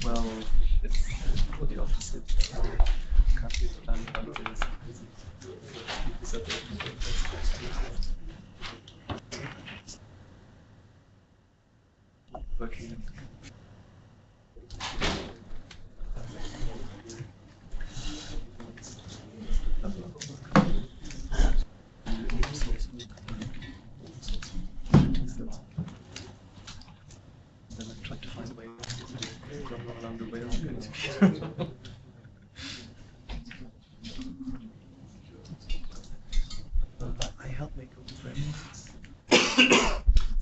Well, it's the opposite. Can't be planned until it's working. Then I tried to find a way to run along the way I'm going to be. I help make open frame.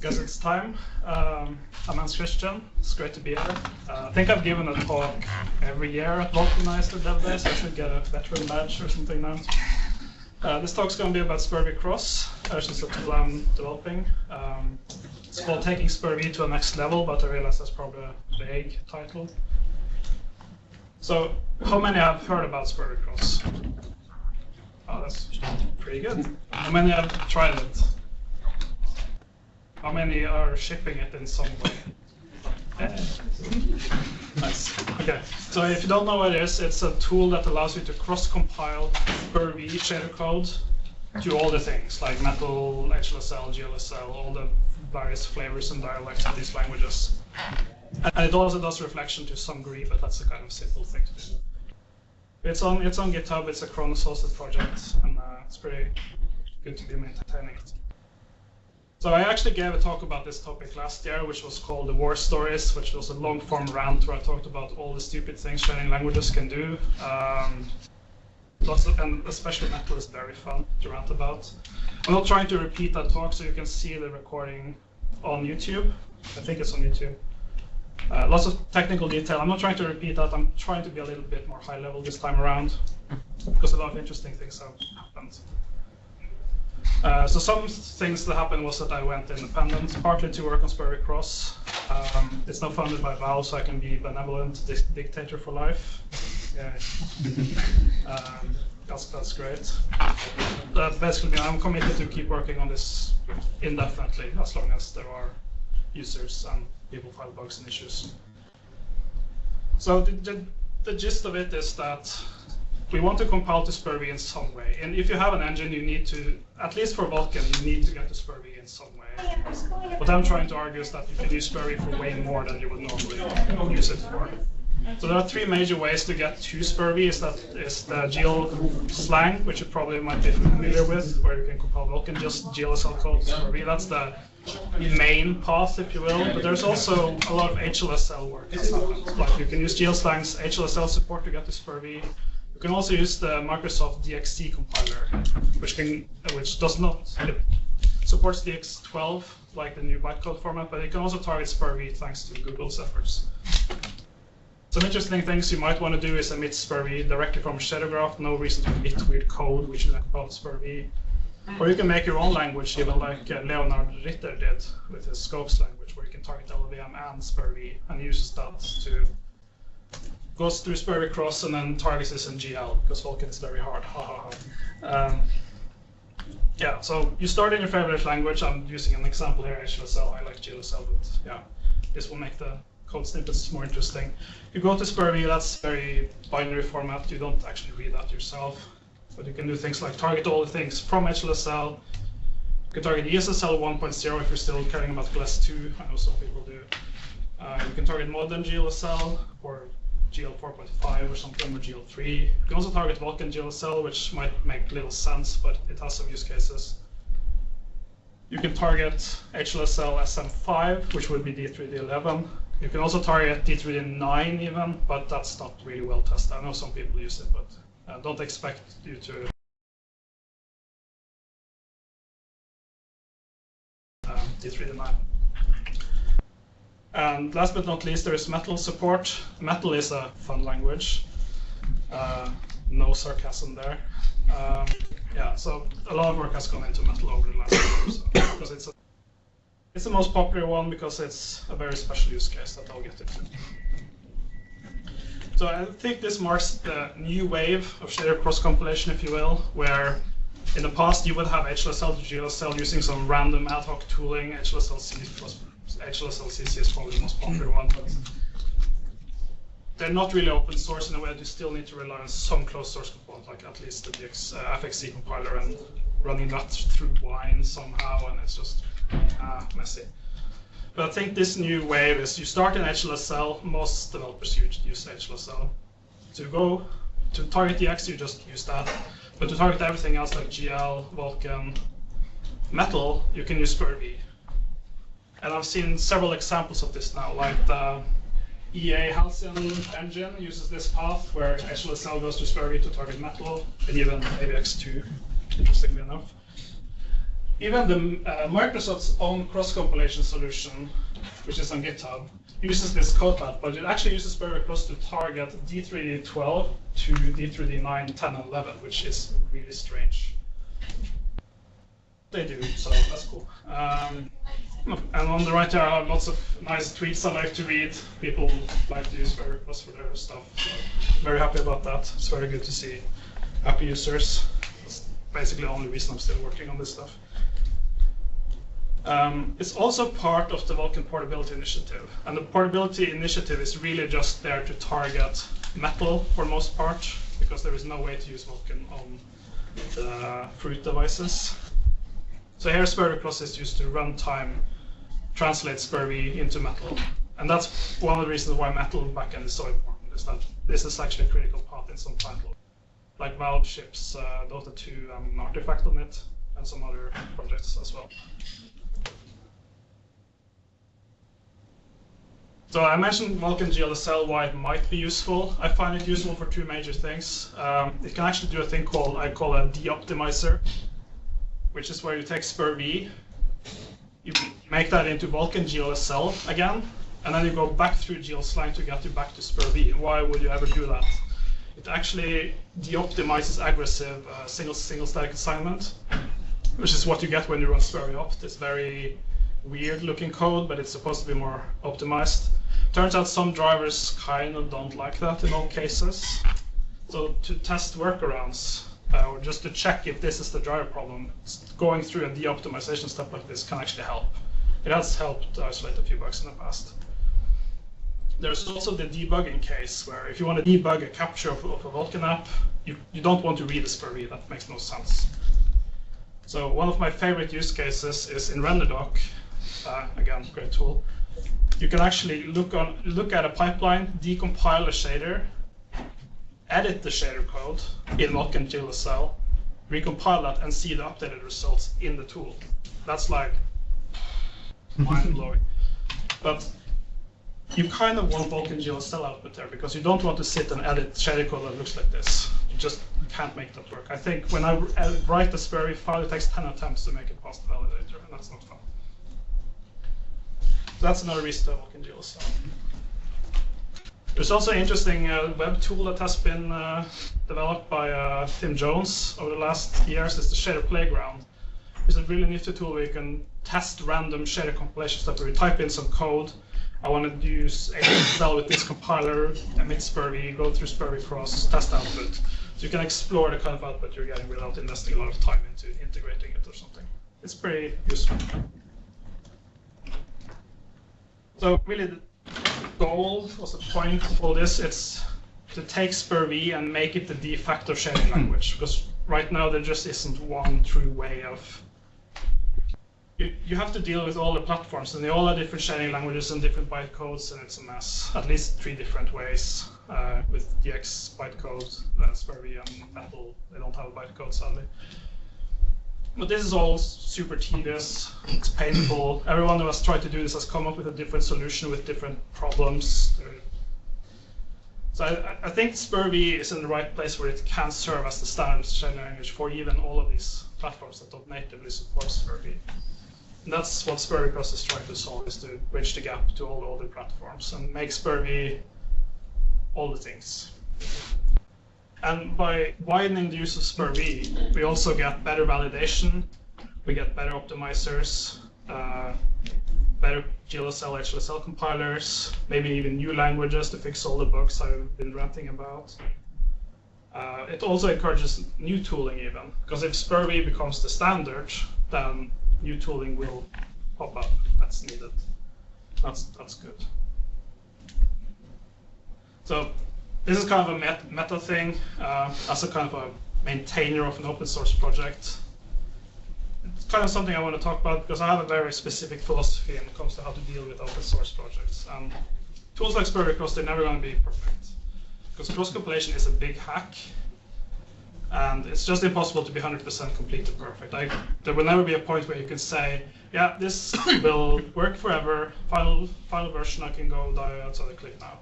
Guess it's time. I'm Hans-Kristian. It's great to be here. I think I've given a talk every year at Vulkanised or Dev Days. I should get a veteran badge or something now. This talk's going to be about SPIR-V-Cross, which is a tool I'm developing. It's called Taking SPIR-V to a Next Level, but I realize that's probably a vague title. So, how many have heard about SPIR-V-Cross? Oh, that's pretty good. How many have tried it? How many are shipping it in some way? Nice. Okay, so if you don't know what it is, it's a tool that allows you to cross-compile SPIR-V shader code to all the things, like Metal, HLSL, GLSL, all the various flavors and dialects of these languages. And it also does reflection to some degree, but that's a kind of simple thing to do. It's on GitHub, it's a Kronos-hosted project, and it's pretty good to be maintaining it. So I actually gave a talk about this topic last year, which was called The War Stories, which was a long-form rant where I talked about all the stupid things sharing languages can do. And especially Metal is very fun to rant about. I'm not trying to repeat that talk, so you can see the recording on YouTube. I think it's on YouTube. Lots of technical detail. I'm not trying to repeat that. I'm trying to be a little bit more high level this time around, because a lot of interesting things have happened. So some things that happened was that I went independent, partly to work on SPIR-V-Cross. It's now funded by Valve, so I can be benevolent dictator for life. Yeah. That's great. That basically means I'm committed to keep working on this indefinitely, as long as there are users and people file bugs and issues. So the gist of it is that we want to compile to SPIR-V in some way. And if you have an engine, you need to, at least for Vulkan, you need to get to SPIR-V in some way. What I'm trying to argue is that you can use SPIR-V for way more than you would normally use it for. So there are three major ways to get to SPIR-V. Is the GL slang, which you probably might be familiar with, where you can compile Vulkan, just GLSL code to SPIR-V. That's the main path, if you will. But there's also a lot of HLSL work that's happened. Like you can use GL slang's HLSL support to get to SPIR-V. You can also use the Microsoft DXT compiler, which does not supports DX12 like the new bytecode format, but it can also target SPIR-V thanks to Google's efforts. Some interesting things you might want to do is emit SPIR-V directly from a shader graph. No reason to emit weird code which is about SPIR-V. Or you can make your own language, even like Leonard Ritter did with his Scopes language, where you can target LLVM and SPIR-V and uses that to goes through SPIR-V-Cross and then targets this in GL, because Vulkan is very hard. Yeah, so you start in your favorite language. I'm using an example here, HLSL. I like GLSL, but yeah, this will make the code snippets more interesting. You go to SPIR-V, that's very binary format. You don't actually read that yourself, but you can do things like target all the things from HLSL. You can target ESSL 1.0 if you're still caring about GLES 2. I know some people do. You can target modern GLSL or GL 4.5 or something, or GL 3. You can also target Vulkan GLSL, which might make little sense, but it has some use cases. You can target HLSL SM5, which would be D3, D11. You can also target D3, D9 even, but that's not really well tested. I know some people use it, but don't expect you to D3, D9. And last but not least, there is Metal support. Metal is a fun language. No sarcasm there. Yeah, so a lot of work has gone into Metal over the last years, because it's the most popular one because it's a very special use case that I'll get into. So I think this marks the new wave of shader cross-compilation, if you will, where in the past you would have HLSL to GLSL using some random ad hoc tooling. HLSL-CC is probably the most popular one, but they're not really open source in a way that you still need to rely on some closed source component, like at least the FXC compiler, and running that through Wine somehow, and it's just messy. But I think this new wave is you start in HLSL. Most developers use HLSL. To go to target DX, you just use that. But to target everything else like GL, Vulkan, Metal, you can use SPIR-V. And I've seen several examples of this now, like the EA Halcyon engine uses this path where HLSL goes to SPIR-V to target Metal, and even AVX2, interestingly enough. Even the Microsoft's own cross-compilation solution, which is on GitHub, uses this code path, but it actually uses SPIR-V-Cross to target D3D12 to D3D9, 10, and 11, which is really strange. They do, so that's cool. And on the right there, I have lots of nice tweets I like to read. People like to use SPIR-V-Cross for their stuff. So very happy about that. It's very good to see happy users. That's basically the only reason I'm still working on this stuff. It's also part of the Vulkan portability initiative. And the portability initiative is really just there to target Metal for the most part, because there is no way to use Vulkan on the Fruit devices. So here SPIR-V-Cross is used to runtime translate SPIR-V into Metal. And that's one of the reasons why Metal backend is so important, is that this is actually a critical path in some title. Like Valve ships Dota 2 and Artifact on it, and some other projects as well. So I mentioned Vulkan GLSL, why it might be useful. I find it useful for two major things. It can actually do a thing I call a de-optimizer, which is where you take SPIR-V, you make that into Vulkan GLSL again, and then you go back through GLSL to get you back to SPIR-V. Why would you ever do that? It actually de-optimizes aggressive single static assignment, which is what you get when you run SPIR-V opt. It's very weird looking code, but it's supposed to be more optimized. Turns out some drivers kind of don't like that in all cases. So to test workarounds, or just to check if this is the driver problem, going through a de-optimization step like this can actually help. It has helped isolate a few bugs in the past. There's also the debugging case, where if you want to debug a capture of a Vulkan app, you don't want to read a SPIR-V. That makes no sense. So one of my favorite use cases is in RenderDoc. Again, great tool. You can actually look at a pipeline, decompile a shader, edit the shader code in Vulkan GLSL, recompile that, and see the updated results in the tool. That's like mind-blowing. But you kind of want Vulkan GLSL output there, because you don't want to sit and edit shader code that looks like this. You just can't make that work. I think when I write the SPIR-V file, it takes 10 attempts to make it past the validator, and that's not fun. So that's another reason to have Vulkan GLSL. There's also an interesting web tool that has been developed by Tim Jones over the last years. It's the Shader Playground. It's a really nifty tool where you can test random shader compilation stuff, where you type in some code. I want to use HLSL with this compiler, emit SPIR-V, go through SPIR-V-Cross, test output. So you can explore the kind of output you're getting without investing a lot of time into integrating it or something. It's pretty useful. So really the goal, was the point of all this, it's to take SPIR-V and make it the de-facto shading language, because right now there just isn't one true way of. You have to deal with all the platforms, and they all have different shading languages and different bytecodes, and it's a mess. At least 3 different ways with DX bytecode, SPIR-V and Metal. They don't have a bytecode, sadly. But this is all super tedious. It's painful. Everyone who has tried to do this has come up with a different solution with different problems. So I think SPIR-V is in the right place where it can serve as the standard shading language for even all of these platforms that don't natively support SPIR-V. And that's what SPIR-V-Cross is trying to solve, is to bridge the gap to all the other platforms and make SPIR-V all the things. And by widening the use of SPIR-V, we also get better validation, we get better optimizers, better GLSL, HLSL compilers, maybe even new languages to fix all the bugs I've been ranting about. It also encourages new tooling even, because if SPIR-V becomes the standard, then new tooling will pop up that's needed. That's good. So this is kind of a meta thing. As a kind of a maintainer of an open source project, it's kind of something I want to talk about because I have a very specific philosophy when it comes to how to deal with open source projects. And tools like SPIR-V-Cross, they're never going to be perfect, because cross-compilation is a big hack, and it's just impossible to be 100% completely perfect. There will never be a point where you can say, yeah, this will work forever, final version, I can go die outside the clip now.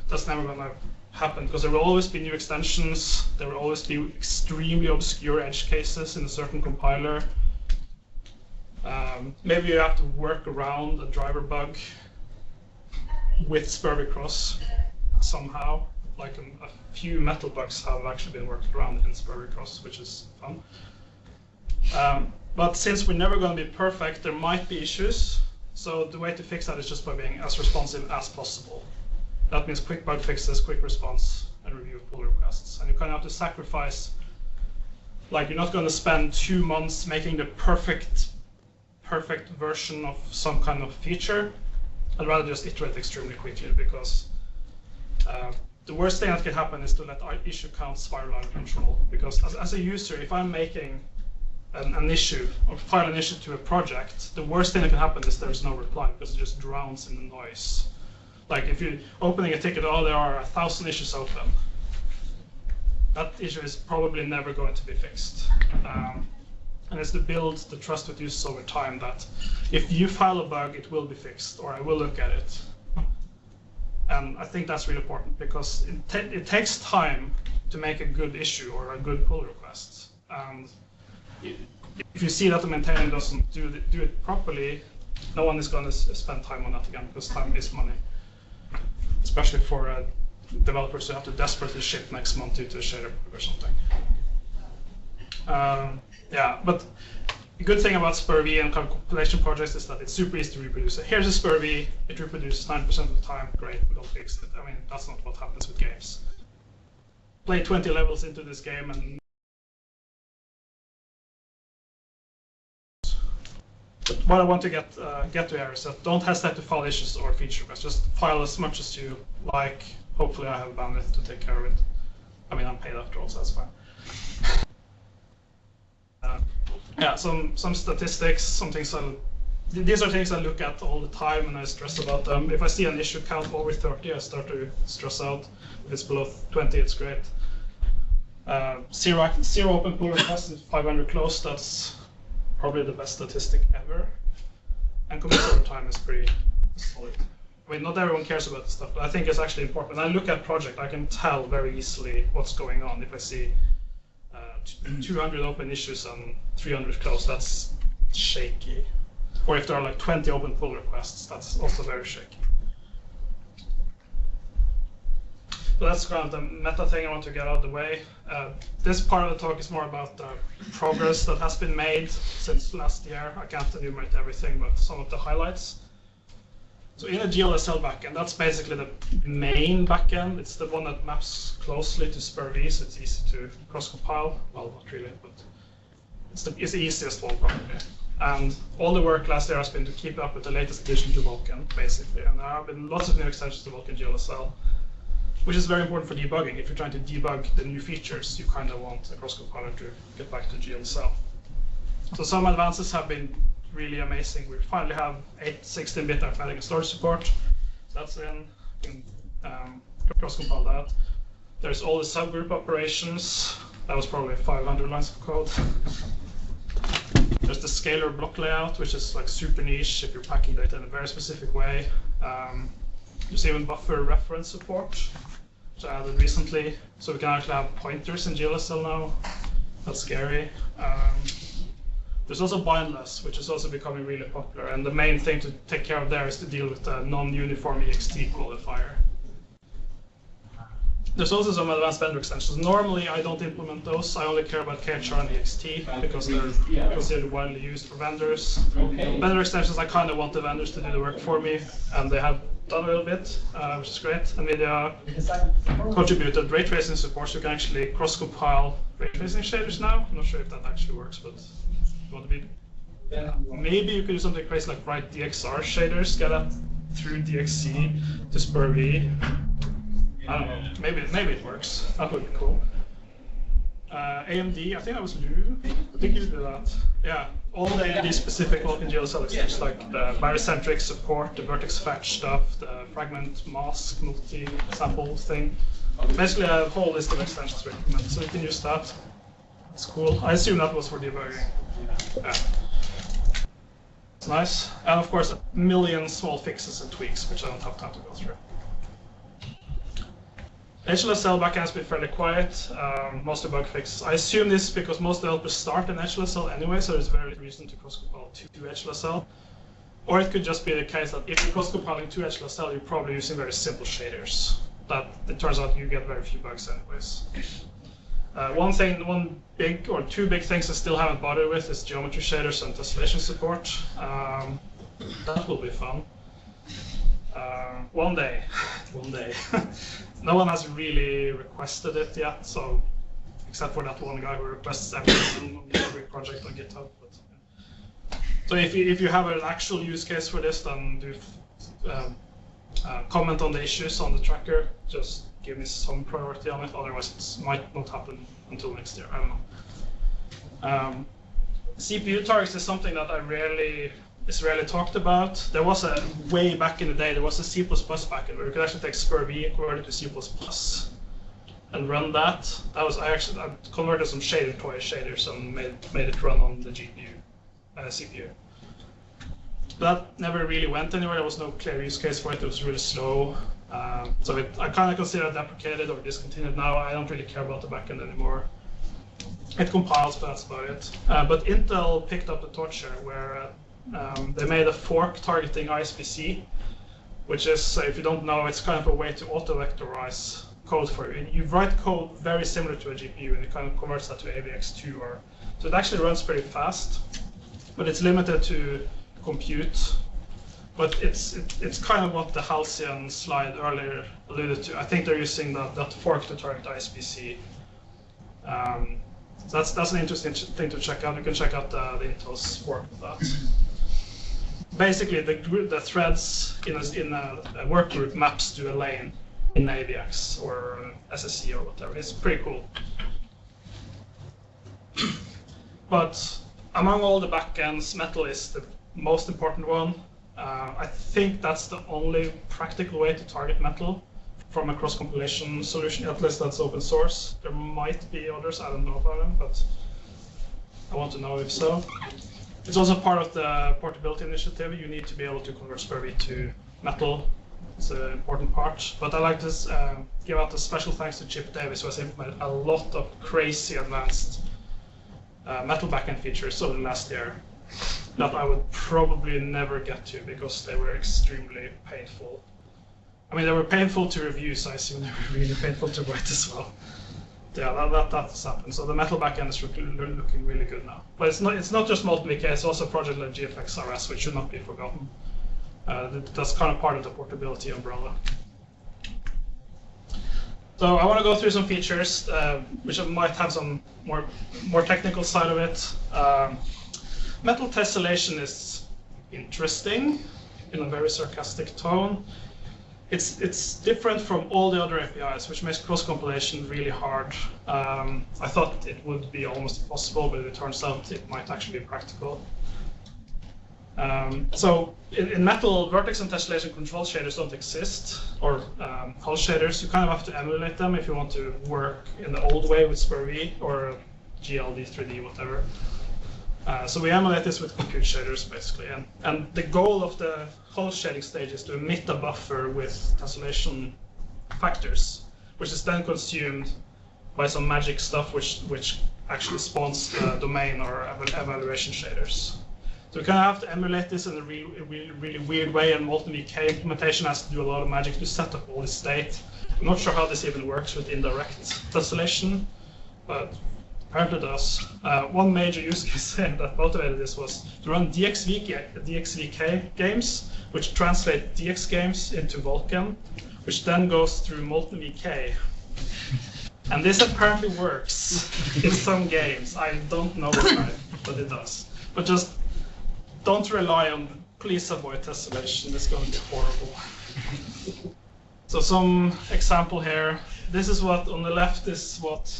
That's never going to happen, because there will always be new extensions, there will always be extremely obscure edge cases in a certain compiler. Maybe you have to work around a driver bug with SPIR-V-Cross somehow. Like a few metal bugs have actually been worked around in SPIR-V-Cross, which is fun. But since we're never going to be perfect, there might be issues. So the way to fix that is just by being as responsive as possible. That means quick bug fixes, quick response, and review of pull requests. And you kind of have to sacrifice, like you're not going to spend 2 months making the perfect version of some kind of feature. I'd rather just iterate extremely quickly, because the worst thing that can happen is to let our issue count spiral out of control. Because as a user, if I'm making an issue or file an issue to a project, the worst thing that can happen is there's no reply, because it just drowns in the noise. Like if you're opening a ticket, oh, there are 1,000 issues open. That issue is probably never going to be fixed. And it's to build the trust with users over time that if you file a bug, it will be fixed, or I will look at it. And I think that's really important, because it takes time to make a good issue or a good pull request. And if you see that the maintainer doesn't do it properly, no one is going to spend time on that again, because time is money. Especially for developers who have to desperately ship next month due to a shader bug or something. Yeah, but the good thing about SPIR-V and compilation projects is that it's super easy to reproduce. Here's a SPIR-V, it reproduces 90% of the time, great, we don't fix it. I mean, that's not what happens with games. Play 20 levels into this game and but what I want to get to here is that don't hesitate to file issues or feature requests. Just file as much as you like. Hopefully I have bandwidth to take care of it. I mean, I'm paid after all, so that's fine. Yeah, some statistics, some things these are things I look at all the time and I stress about them. If I see an issue count over 30, I start to stress out. If it's below 20, it's great. Zero open pull requests and 500 closed, that's probably the best statistic ever. And commit over time is pretty solid. I mean, not everyone cares about this stuff, but I think it's actually important. When I look at project, I can tell very easily what's going on. If I see 200 open issues and 300 closed, that's shaky. Or if there are like 20 open pull requests, that's also very shaky. So that's kind of the meta thing I want to get out of the way. This part of the talk is more about the progress that has been made since last year. I can't enumerate everything, but some of the highlights. So in a GLSL backend, that's basically the main backend. It's the one that maps closely to SPIR-V, so it's easy to cross-compile. Well, not really, but it's the easiest one probably. And all the work last year has been to keep up with the latest addition to Vulkan, basically. And there have been lots of new extensions to Vulkan GLSL, which is very important for debugging. If you're trying to debug the new features, you kind of want a cross-compiler to get back to GLSL. So some advances have been really amazing. We finally have 16-bit arithmetic and storage support. So that's in. You can cross-compile that. There's all the subgroup operations. That was probably 500 lines of code. There's the scalar block layout, which is like super niche if you're packing data in a very specific way. There's even buffer reference support, which I added recently. So we can actually have pointers in GLSL now. That's scary. There's also bindless, which is also becoming really popular, and the main thing to take care of there is to deal with the non-uniform EXT qualifier. There's also some advanced vendor extensions. Normally, I don't implement those. I only care about KHR and EXT because they're considered widely used for vendors. Vendor extensions, I kind of want the vendors to do the work for me, and they have done a little bit, which is great. NVIDIA contributed ray tracing support, so you can actually cross-compile ray tracing shaders now. I'm not sure if that actually works, but you want to be. Maybe you could do something crazy like write DXR shaders, get that through DXC to SPIR-V. I don't know. Maybe it works. That would be cool. AMD, I think that was Lou. I think you did that. Yeah, all the AMD specific OpenCL-on-Vulkan extensions, like the barycentric support, the vertex fetch stuff, the fragment mask multi-sample thing. Basically, a whole list of extensions recommended, so you can use that. It's cool. I assume that was for debugging. Yeah. It's nice. And of course, a million small fixes and tweaks, which I don't have time to go through. GLSL backend has been fairly quiet, mostly bug fixes. I assume this is because most developers start in GLSL anyway, so there's very little reason to cross-compile to GLSL. Or it could just be the case that if you're cross-compiling to GLSL, you're probably using very simple shaders. That it turns out you get very few bugs anyways. One big or two big things I still haven't bothered with is geometry shaders and tessellation support. That will be fun. One day. No one has really requested it yet, so except for that one guy who requests everything on every project on GitHub. But, yeah. So if you have an actual use case for this, then do comment on the issues on the tracker. Just give me some priority on it. Otherwise, it might not happen until next year. I don't know. CPU targets is something that is rarely talked about. There was way back in the day, there was a C++ backend where you could actually take SPIR-V, convert it to C++, and run that. I converted some shader toy shaders and made it run on the CPU. That never really went anywhere. There was no clear use case for it. It was really slow. So I kind of consider it deprecated or discontinued now. I don't really care about the backend anymore. It compiles, but that's about it. But Intel picked up the torch here, where they made a fork targeting ISPC, which is, if you don't know, it's kind of a way to auto-vectorize code for you. You write code very similar to a GPU, and it kind of converts that to AVX2. So it actually runs pretty fast, but it's limited to compute. But it's kind of what the Halcyon slide earlier alluded to. I think they're using that fork to target ISPC. So that's an interesting thing to check out. You can check out the Intel's fork of that. Basically, the threads in a work group maps to a lane in AVX or SSC or whatever. It's pretty cool. But among all the backends, Metal is the most important one. I think that's the only practical way to target Metal from a cross-compilation solution. At least that's open source. There might be others, I don't know about them, but I want to know if so. It's also part of the portability initiative. You need to be able to convert SPIR-V to Metal. It's an important part. But I like to give out a special thanks to Chip Davis, who has implemented a lot of crazy advanced Metal backend features over the last year that I would probably never get to because they were extremely painful. I mean, they were painful to review, so I assume they were really painful to write as well. Yeah, that has happened. So the Metal backend is looking really good now. But it's not just Molten VK, it's also a project like GFX RS, which should not be forgotten. That's kind of part of the portability umbrella. So I want to go through some features, which might have some more technical side of it. Metal tessellation is interesting in a very sarcastic tone. It's different from all the other APIs, which makes cross-compilation really hard. I thought it would be almost impossible, but it turns out it might actually be practical. So in Metal, vertex and tessellation control shaders don't exist, or hull shaders. You kind of have to emulate them if you want to work in the old way with SPIR-V or GLD, 3D, whatever. So we emulate this with compute shaders, basically. And the goal of the hull shading stage is to emit a buffer with tessellation factors, which is then consumed by some magic stuff which actually spawns the domain or evaluation shaders. So we kind of have to emulate this in a really weird way, and MoltenVK implementation has to do a lot of magic to set up all this state. I'm not sure how this even works with indirect tessellation, but apparently it does. One major use case that motivated this was to run DXVK games, which translate DX games into Vulkan, which then goes through MoltenVK. And this apparently works in some games. I don't know why, but it does. But just don't rely on, please avoid tessellation, it's going to be horrible. So some example here. This is what, on the left is what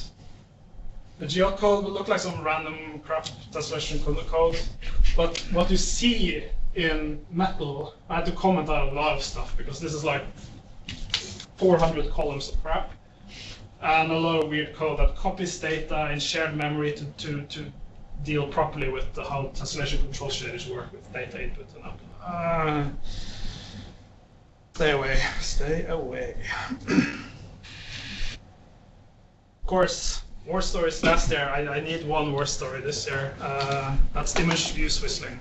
the GL code would look like, some random crap tessellation code. But what you see in Metal, I had to comment out a lot of stuff because this is like 400 columns of crap. And a lot of weird code that copies data in shared memory to deal properly with how tessellation control shaders work with data input and output. Stay away, stay away. Of course, war stories last year. I need one war story this year. That's ImageView swizzling.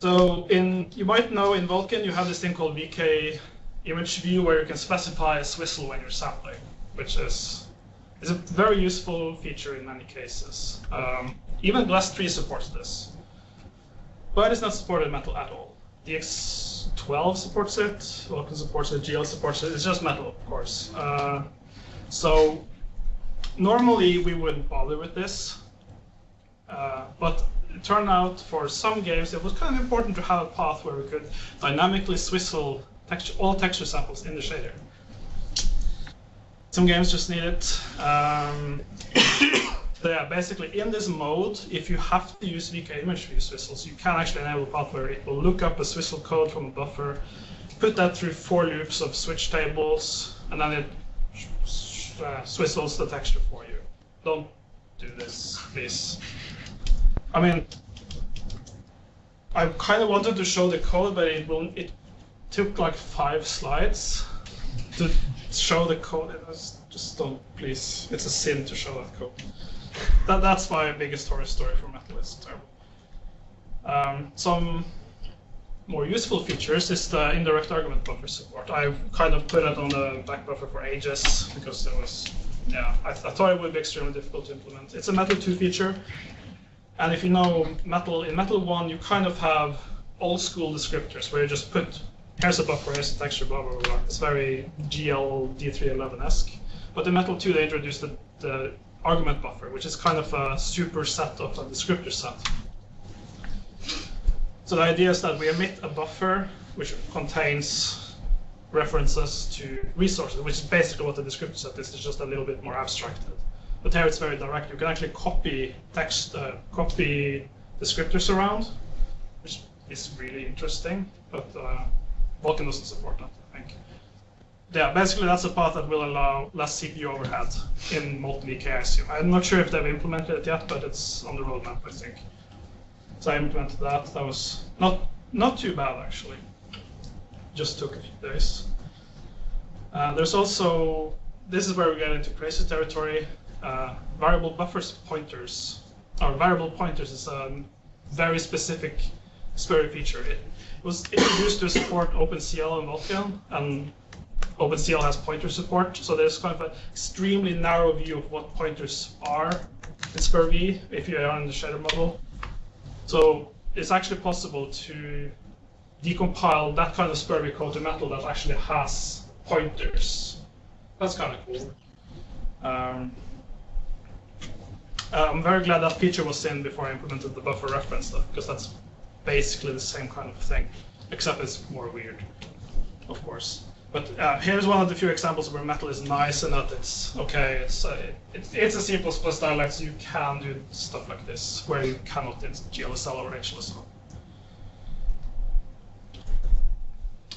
So you might know in Vulkan you have this thing called VkImageView where you can specify a swizzle when you're sampling, which is a very useful feature in many cases. Even GLES 3 supports this, but it's not supported in Metal at all. DX12 supports it, Vulkan supports it, GL supports it. It's just Metal, of course. So normally we wouldn't bother with this, but it turned out for some games it was kind of important to have a path where we could dynamically swizzle all texture samples in the shader. Some games just need it. So yeah, basically in this mode, if you have to use VkImageView swizzles, you can actually enable a path where it will look up a swizzle code from a buffer, put that through 4 loops of switch tables, and then it swizzles the texture for you. Don't do this, please. I mean, I kind of wanted to show the code, but it took like 5 slides to show the code. It was just don't, please. It's a sin to show that code. That's my biggest horror story for Metal. It's terrible. Some more useful features is the indirect argument buffer support. I've kind of put it on the back buffer for ages because there was, yeah, I thought it would be extremely difficult to implement. It's a Metal 2 feature, and if you know Metal, in Metal 1 you kind of have old school descriptors where you just put, here's a buffer, here's a texture, blah, blah, blah. It's very GL D311-esque. But in Metal 2 they introduced the argument buffer, which is kind of a superset of a descriptor set. So the idea is that we emit a buffer which contains references to resources, which is basically what the descriptor set is. It's just a little bit more abstracted. But here it's very direct. You can actually copy text, copy descriptors around, which is really interesting. But Vulkan doesn't support that, I think. Yeah, basically that's a path that will allow less CPU overhead in MoltenVK, I assume. I'm not sure if they've implemented it yet, but it's on the roadmap, I think. So I implemented that. That was not too bad, actually. Just took a few days. There's also, this is where we get into crazy territory. Variable buffers pointers, or variable pointers is a very specific SPIR-V feature. It was introduced to support OpenCL-on-Vulkan, and OpenCL has pointer support, so there's kind of an extremely narrow view of what pointers are in SPIR-V if you are in the shader model. So it's actually possible to decompile that kind of SPIR-V code to Metal that actually has pointers. That's kind of cool. I'm very glad that feature was in before I implemented the buffer reference stuff, because that's basically the same kind of thing, except it's more weird, of course. But here's one of the few examples where Metal is nice and that it's okay. It's a C++ dialect, so you can do stuff like this, where you cannot in GLSL or HLSL.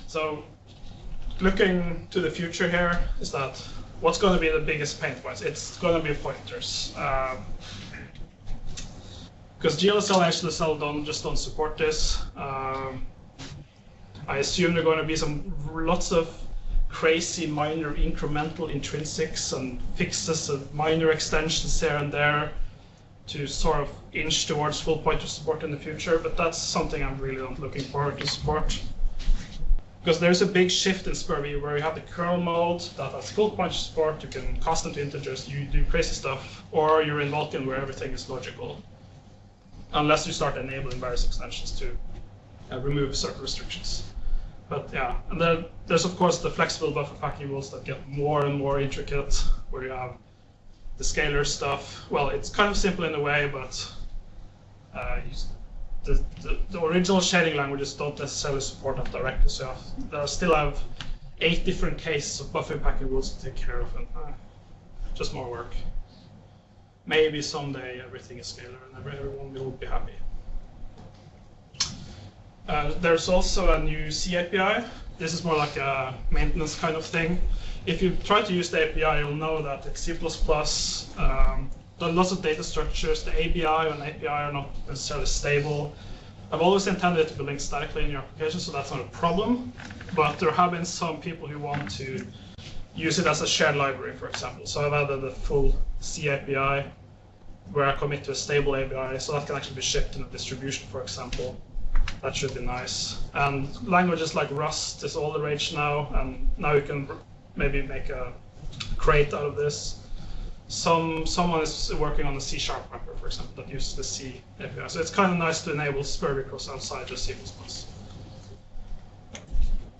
So looking to the future here is that what's going to be the biggest pain points? It's going to be pointers. Because GLSL and HLSL just don't support this. I assume there are going to be lots of crazy minor incremental intrinsics and fixes and minor extensions here and there to sort of inch towards full pointer support in the future, but that's something I'm really not looking forward to support. Because there's a big shift in SPIR-V where you have the kernel mode that has full pointer support, you can cast them to integers, you do crazy stuff, or you're in Vulkan where everything is logical. Unless you start enabling various extensions to remove certain restrictions. But yeah, and then there's of course the flexible buffer packing rules that get more and more intricate, where you have the scalar stuff. Well, it's kind of simple in a way, but the original shading languages don't necessarily support that directly. So I still have 8 different cases of buffer packing rules to take care of, and just more work. Maybe someday everything is scalar and everyone will be happy. There's also a new C API. This is more like a maintenance kind of thing. If you try to use the API, you'll know that in C++, there are lots of data structures. The ABI and API are not necessarily stable. I've always intended it to be linked statically in your application, so that's not a problem. But there have been some people who want to use it as a shared library, for example. So I've added the full C API where I commit to a stable API, so that can actually be shipped in a distribution, for example. That should be nice. And languages like Rust is all the rage now, and now you can maybe make a crate out of this. Someone is working on a C# wrapper, for example, that uses the C API. So it's kind of nice to enable SPIR-V-Cross outside just C++.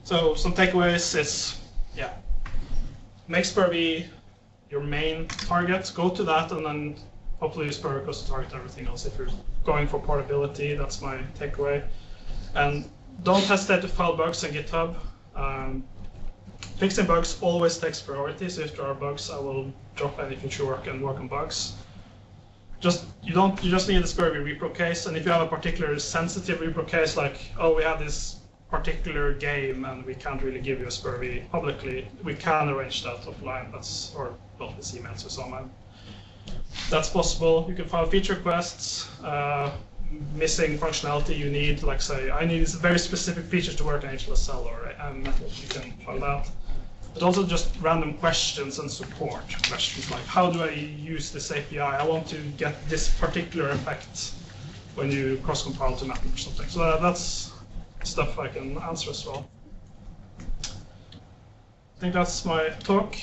So some takeaways is, yeah, make SPIR-V your main target, go to that, and then hopefully use SPIR-V-Cross to target everything else. If you're going for portability, that's my takeaway. And don't hesitate to file bugs on GitHub. Fixing bugs always takes priority, so if there are bugs, I will drop any future work and work on bugs. You just need a SPIR-V repro case, and if you have a particular sensitive repro case, like, oh, we have this particular game and we can't really give you a SPIR-V publicly, we can arrange that offline. Or well, this emails or someone. That's possible. You can file feature requests. Missing functionality you need, like say, I need very specific features to work on GLSL or Metal, you can file that. But also just random questions and support questions, like how do I use this API? I want to get this particular effect when you cross-compile to Metal or something. So that's stuff I can answer as well. I think that's my talk.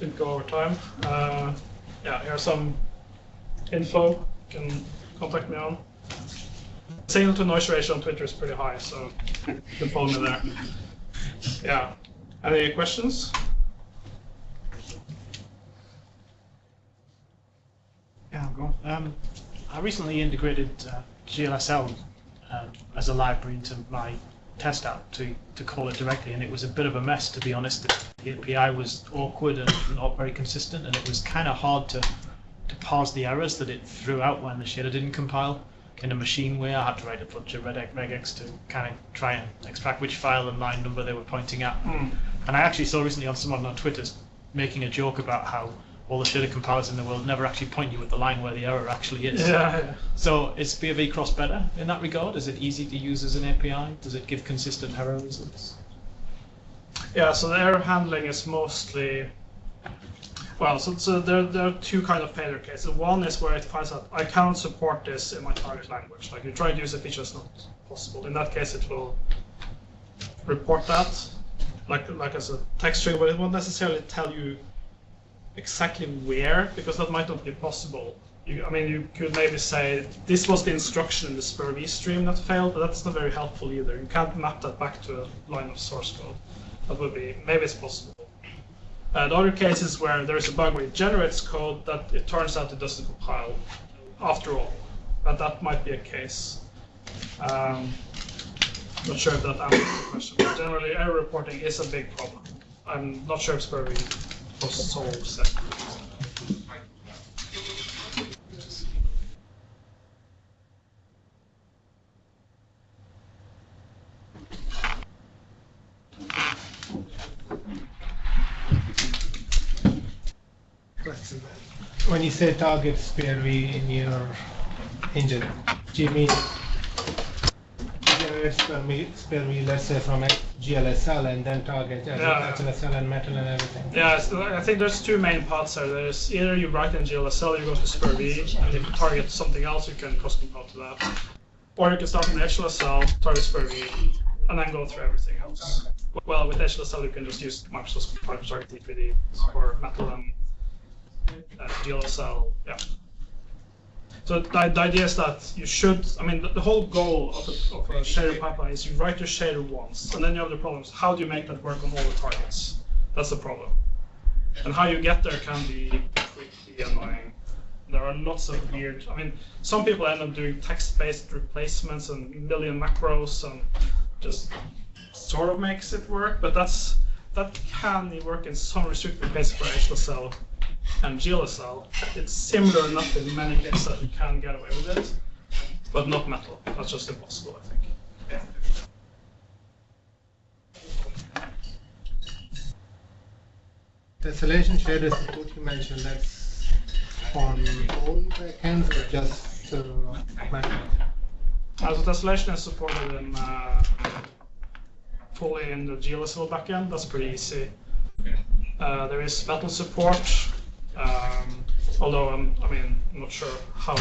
Didn't go over time. Yeah, here's some info you can contact me on. Signal to noise ratio on Twitter is pretty high, so you can follow me there. Yeah. Any questions? Yeah, I'll go on. I recently integrated GLSL as a library into my test app to call it directly, and it was a bit of a mess, to be honest. The API was awkward and not very consistent, and it was kind of hard to parse the errors that it threw out when the shader didn't compile. In a machine way, I had to write a bunch of regex to kind of try and extract which file and line number they were pointing at. And I actually saw recently on someone on Twitter making a joke about how all the shader compilers in the world never actually point you at the line where the error actually is. Yeah. So is SPIR-V-Cross better in that regard? Is it easy to use as an API? Does it give consistent error results? Yeah, so the error handling is mostly, well, so there are two kind of failure cases. One is where it finds out I can't support this in my target language. Like you're trying to use a feature that's not possible. In that case, it will report that, like as a text string, but it won't necessarily tell you exactly where, because that might not be possible. I mean, you could maybe say this was the instruction in the SPIR-V stream that failed, but that's not very helpful either. You can't map that back to a line of source code. That would be, maybe it's possible. The other cases where there is a bug where it generates code that it turns out it doesn't compile after all. But that might be a case. Not sure if that answers the question. But generally, error reporting is a big problem. I'm not sure if SPIR-V solves it. When you say target SPIR-V in your engine, do you mean convert SPIR-V, let's say, from GLSL and then target HLSL and metal and everything? Yeah, so I think there's two main paths there. There's either you write in GLSL, you go to SPIR-V, and if you target something else, you can cross-compile to that. Or you can start in HLSL, target SPIR-V, and then go through everything else. Well, with HLSL, you can just use Microsoft's compiler to target D3D or metal and GLSL. Yeah. So the idea is that you should, I mean, the whole goal of a shader pipeline is you write your shader once, and then you have the problems. How do you make that work on all the targets? That's the problem. And how you get there can be pretty annoying. There are lots of weird, I mean, some people end up doing text-based replacements and a million macros and just sort of makes it work, but that can work in some restricted cases for HLSL and GLSL. It's similar enough in many cases that you can get away with it, but not metal. That's just impossible, I think. Tessellation shader support you mentioned, that's on all backends or just metal? So tessellation is supported in fully in the GLSL backend. That's pretty easy. There is metal support. Although I'm not sure how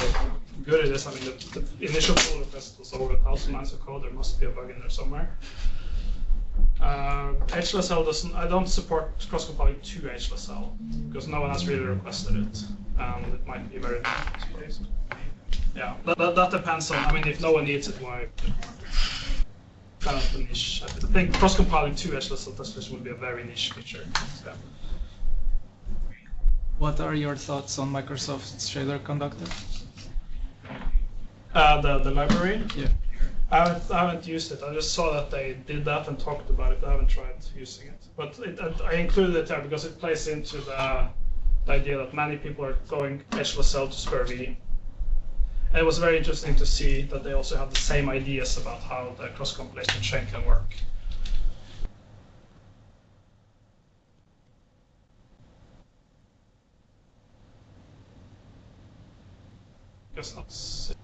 good it is. I mean, the initial pull request was over 1,000 lines of code. There must be a bug in there somewhere. HLSL doesn't. I don't support cross-compiling to HLSL because no one has really requested it, and it might be very difficult. Yeah, that depends on. I mean, if no one needs it, why? Kind of a niche. I think cross-compiling to HLSL tessellation would be a very niche feature. Yeah. What are your thoughts on Microsoft's shader conductor? The library? Yeah. I haven't used it. I just saw that they did that and talked about it. I haven't tried using it. But I included it there because it plays into the idea that many people are going HLSL to SPIR-V. And it was very interesting to see that they also have the same ideas about how the cross-compilation chain can work. Guess that's it.